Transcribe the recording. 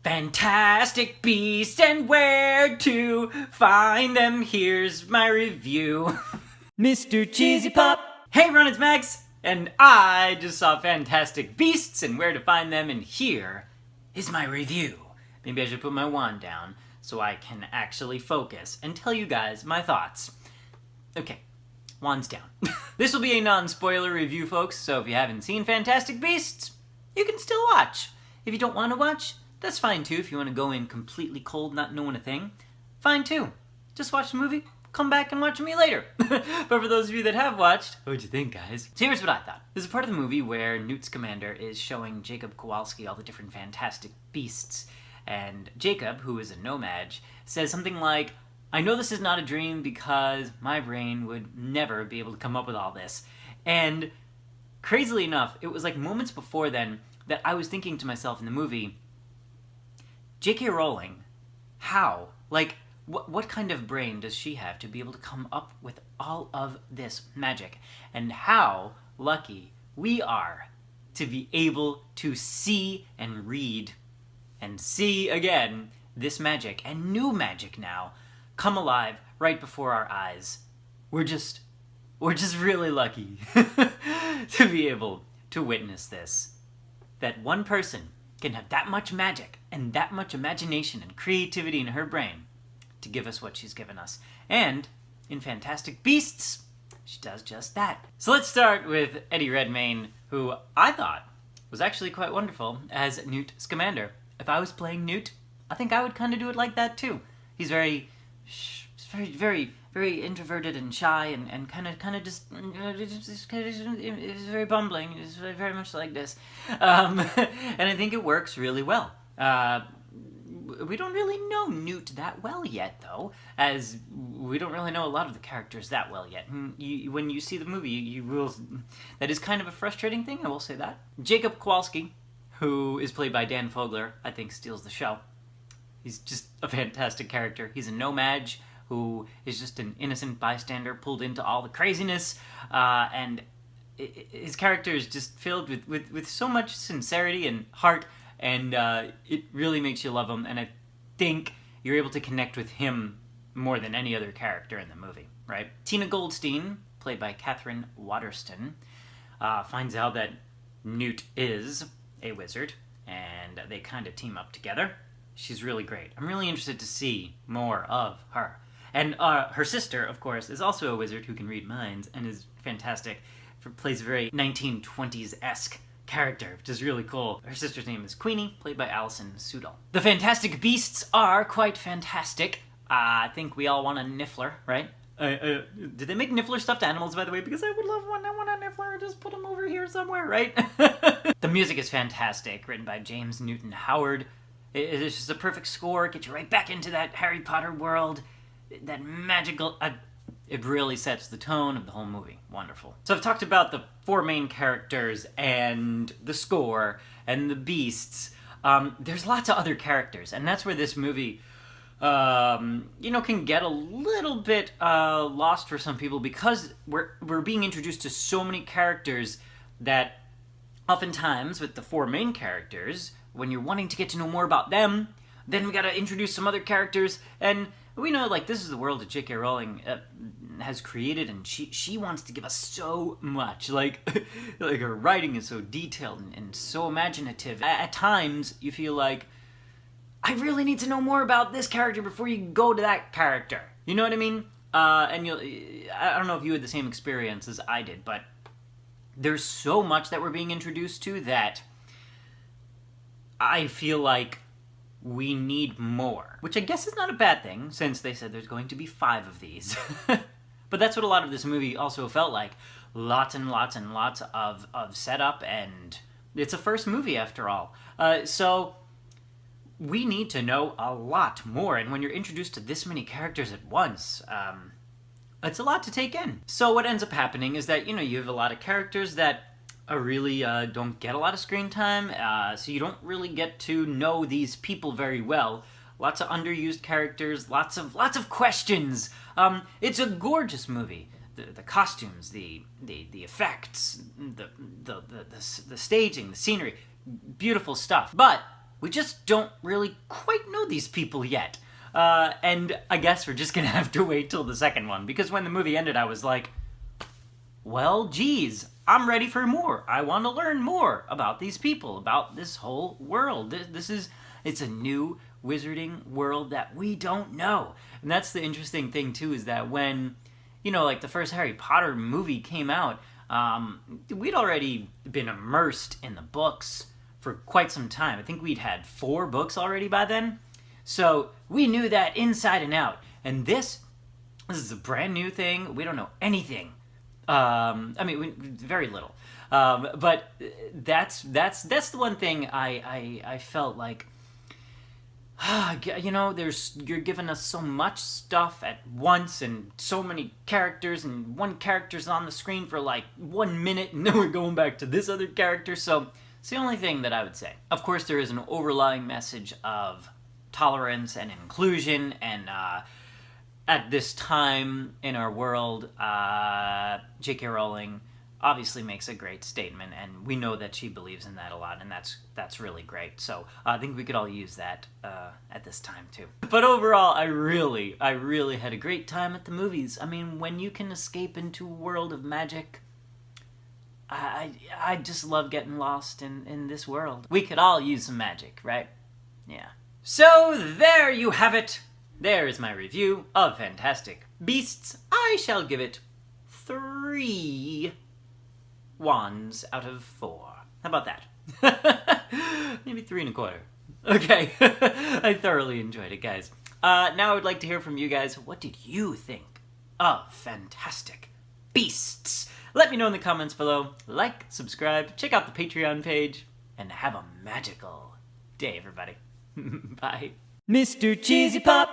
Fantastic Beasts and where to find them. Here's my review. Mr. Cheesy Pop. Hey everyone, it's Max, and I just saw Fantastic Beasts and where to find them, and here is my review. Maybe I should put my wand down so I can actually focus and tell you guys my thoughts. Okay, wand's down. This will be a non-spoiler review, folks, so if you haven't seen Fantastic Beasts, you can still watch. If you don't want to watch, that's fine too. If you want to go in completely cold, not knowing a thing, fine too. Just watch the movie, come back and watch me later. But for those of you that have watched, what'd you think, guys? So here's what I thought. There's a part of the movie where Newt Scamander is showing Jacob Kowalski all the different fantastic beasts, and Jacob, who is a nomad, says something like, I know this is not a dream because my brain would never be able to come up with all this. And crazily enough, it was like moments before then that I was thinking to myself in the movie, J.K. Rowling, how? Like, what kind of brain does she have to be able to come up with all of this magic? And how lucky we are to be able to see and read and see again this magic and new magic now come alive right before our eyes. We're just really lucky to be able to witness this. That one person can have that much magic and that much imagination and creativity in her brain to give us what she's given us. And in Fantastic Beasts, she does just that. So let's start with Eddie Redmayne, who I thought was actually quite wonderful as Newt Scamander. If I was playing Newt, I think I would kind of do it like that too. He's very introverted and shy and kind of just very bumbling. He's very much like this. And I think it works really well. We don't really know Newt that well yet, though, as we don't really know a lot of the characters that well yet. When you see the movie, you will... That is kind of a frustrating thing, I will say that. Jacob Kowalski, who is played by Dan Fogler, I think steals the show. He's just a fantastic character. He's a nomad who is just an innocent bystander pulled into all the craziness, and his character is just filled with so much sincerity and heart, and it really makes you love him, and I think you're able to connect with him more than any other character in the movie, right? Tina Goldstein, played by Catherine Waterston, finds out that Newt is a wizard, and they kind of team up together. She's really great. I'm really interested to see more of her. And her sister, of course, is also a wizard who can read minds and is fantastic. Plays a very 1920s-esque character, which is really cool. Her sister's name is Queenie, played by Alison Sudol. The Fantastic Beasts are quite fantastic. I think we all want a Niffler, right? Did they make Niffler stuffed animals, by the way? Because I would love one. I want a Niffler. Just put them over here somewhere, right? The music is fantastic, written by James Newton Howard. It's just a perfect score. Get you right back into that Harry Potter world. That magical... it really sets the tone of the whole movie. Wonderful. So I've talked about the four main characters and the score and the beasts. There's lots of other characters, and that's where this movie, can get a little bit lost for some people, because we're being introduced to so many characters that oftentimes with the four main characters, when you're wanting to get to know more about them, then we gotta introduce some other characters, and we know, like, this is the world that J.K. Rowling has created, and she wants to give us so much. Like her writing is so detailed and so imaginative. At times, you feel like, I really need to know more about this character before you go to that character. You know what I mean? I don't know if you had the same experience as I did, but there's so much that we're being introduced to that I feel like we need more. Which I guess is not a bad thing, since they said there's going to be 5 of these. But that's what a lot of this movie also felt like. Lots and lots and lots of setup, and it's a first movie after all. So we need to know a lot more, and when you're introduced to this many characters at once, it's a lot to take in. So what ends up happening is that, you have a lot of characters that really don't get a lot of screen time, so you don't really get to know these people very well. Lots of underused characters, lots of questions. It's a gorgeous movie. The costumes, the effects, the staging, the scenery, beautiful stuff. But we just don't really quite know these people yet. And I guess we're just gonna have to wait till the second one, because when the movie ended, I was like, well, geez, I'm ready for more. I want to learn more about these people, about this whole world. It's a new wizarding world that we don't know. And that's the interesting thing, too, is that when, like the first Harry Potter movie came out, we'd already been immersed in the books for quite some time. I think we'd had 4 books already by then. So we knew that inside and out. And this is a brand new thing. We don't know anything. Very little. But that's the one thing I felt like, you're giving us so much stuff at once and so many characters, and one character's on the screen for like 1 minute and then we're going back to this other character. So it's the only thing that I would say. Of course, there is an overlying message of tolerance and inclusion, and at this time in our world, J.K. Rowling obviously makes a great statement, and we know that she believes in that a lot, and that's really great. So I think we could all use that at this time too. But overall, I really had a great time at the movies. I mean, when you can escape into a world of magic, I just love getting lost in this world. We could all use some magic, right? Yeah. So there you have it. There is my review of Fantastic Beasts. I shall give it 3 wands out of 4. How about that? Maybe 3 1/4. Okay. I thoroughly enjoyed it, guys. Now I would like to hear from you guys. What did you think of Fantastic Beasts? Let me know in the comments below. Like, subscribe, check out the Patreon page, and have a magical day, everybody. Bye. Mr. Cheesy Pop!